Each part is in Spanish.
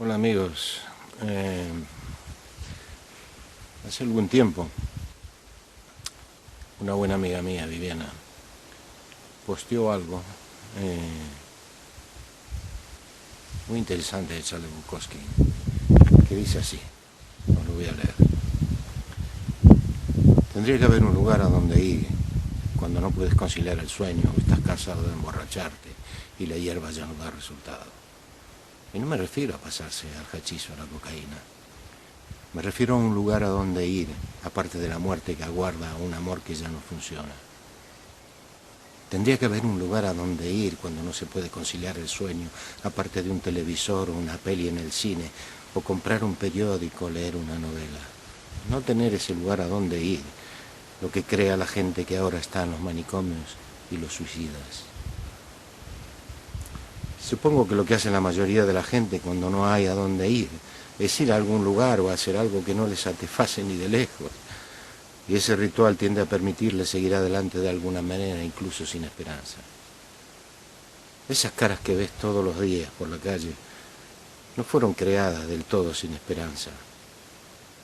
Hola amigos, hace algún tiempo una buena amiga mía, Viviana, posteó algo muy interesante de Charles Bukowski, que dice así, os lo voy a leer. Tendría que haber un lugar a donde ir cuando no puedes conciliar el sueño o estás cansado de emborracharte y la hierba ya no da resultado. Y no me refiero a pasarse al hachís o a la cocaína. Me refiero a un lugar a donde ir, aparte de la muerte que aguarda un amor que ya no funciona. Tendría que haber un lugar a donde ir cuando no se puede conciliar el sueño, aparte de un televisor o una peli en el cine, o comprar un periódico o leer una novela. No tener ese lugar a donde ir, lo que crea la gente que ahora está en los manicomios y los suicidas. Supongo que lo que hace la mayoría de la gente cuando no hay a dónde ir es ir a algún lugar o hacer algo que no les satisface ni de lejos. Y ese ritual tiende a permitirles seguir adelante de alguna manera, incluso sin esperanza. Esas caras que ves todos los días por la calle no fueron creadas del todo sin esperanza.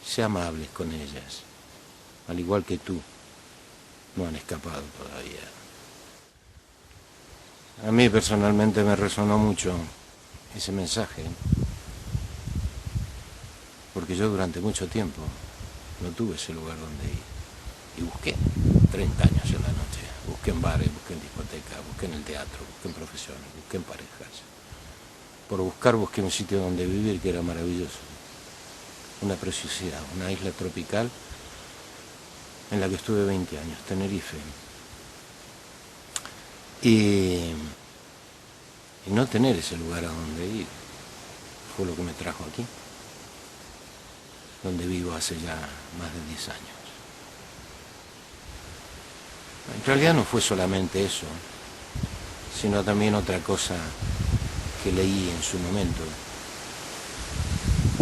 Sé amables con ellas, al igual que tú, no han escapado todavía. A mí personalmente me resonó mucho ese mensaje, porque yo durante mucho tiempo no tuve ese lugar donde ir. Y busqué 30 años en la noche. Busqué en bares, busqué en discotecas, busqué en el teatro, busqué en profesiones, busqué en parejas. Por buscar busqué un sitio donde vivir que era maravilloso. Una preciosidad, una isla tropical en la que estuve 20 años, Tenerife. Y no tener ese lugar a donde ir fue lo que me trajo aquí, donde vivo hace ya más de 10 años. En realidad no fue solamente eso, sino también otra cosa que leí en su momento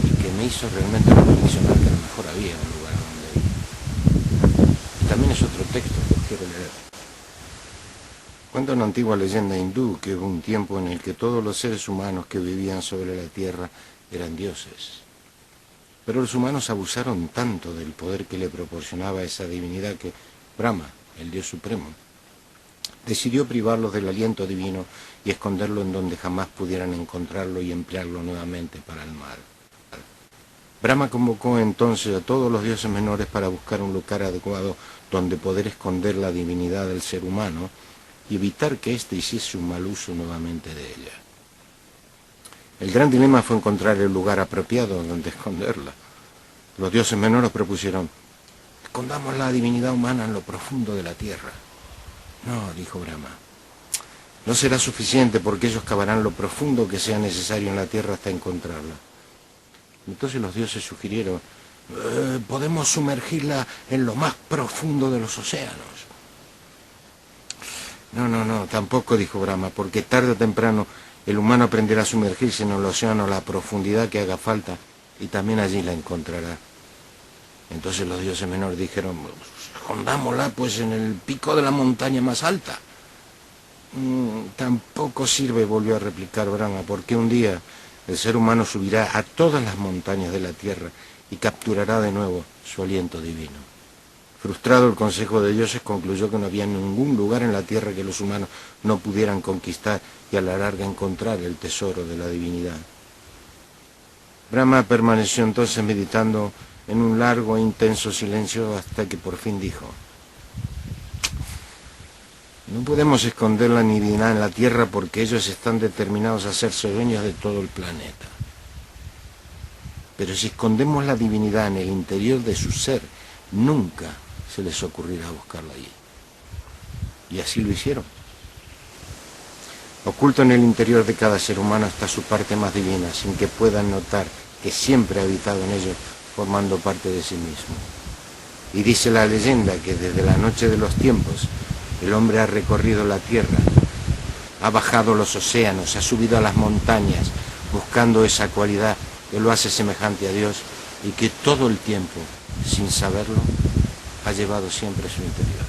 y que me hizo realmente reflexionar que a lo mejor había un lugar a donde ir. Y también es otro texto que os quiero leer. Cuenta una antigua leyenda hindú que hubo un tiempo en el que todos los seres humanos que vivían sobre la tierra eran dioses. Pero los humanos abusaron tanto del poder que le proporcionaba esa divinidad que Brahma, el dios supremo, decidió privarlos del aliento divino y esconderlo en donde jamás pudieran encontrarlo y emplearlo nuevamente para el mal. Brahma convocó entonces a todos los dioses menores para buscar un lugar adecuado donde poder esconder la divinidad del ser humano y evitar que éste hiciese un mal uso nuevamente de ella. El gran dilema fue encontrar el lugar apropiado donde esconderla. Los dioses menores propusieron: escondamos la divinidad humana en lo profundo de la tierra. No, dijo Brahma, no será suficiente porque ellos cavarán lo profundo que sea necesario en la tierra hasta encontrarla. Entonces los dioses sugirieron: podemos sumergirla en lo más profundo de los océanos. No, tampoco, dijo Brahma, porque tarde o temprano el humano aprenderá a sumergirse en el océano a la profundidad que haga falta y también allí la encontrará. Entonces los dioses menores dijeron: escondámosla pues en el pico de la montaña más alta. Tampoco sirve, volvió a replicar Brahma, porque un día el ser humano subirá a todas las montañas de la tierra y capturará de nuevo su aliento divino. Frustrado el consejo de dioses, concluyó que no había ningún lugar en la tierra que los humanos no pudieran conquistar y a la larga encontrar el tesoro de la divinidad. Brahma permaneció entonces meditando en un largo e intenso silencio hasta que por fin dijo: no podemos esconder la divinidad en la tierra porque ellos están determinados a hacerse dueños de todo el planeta. Pero si escondemos la divinidad en el interior de su ser, nunca se les ocurrirá buscarla allí. Y así lo hicieron. Oculto en el interior de cada ser humano está su parte más divina, sin que puedan notar que siempre ha habitado en ellos, formando parte de sí mismo. Y dice la leyenda que desde la noche de los tiempos, el hombre ha recorrido la tierra, ha bajado los océanos, ha subido a las montañas, buscando esa cualidad que lo hace semejante a Dios y que todo el tiempo, sin saberlo, ha llevado siempre a su interior.